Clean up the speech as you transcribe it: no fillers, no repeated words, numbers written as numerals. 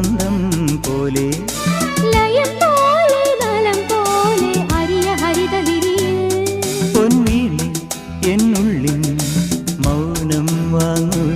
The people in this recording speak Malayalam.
വസന്തം പോലെ ലയം പോലെ നലം പോലെ അരിയ ഹരിതഗിരിയിൽ പൊന്നീളി എന്നുള്ളിൽ മൗനം വാങ്ങൂ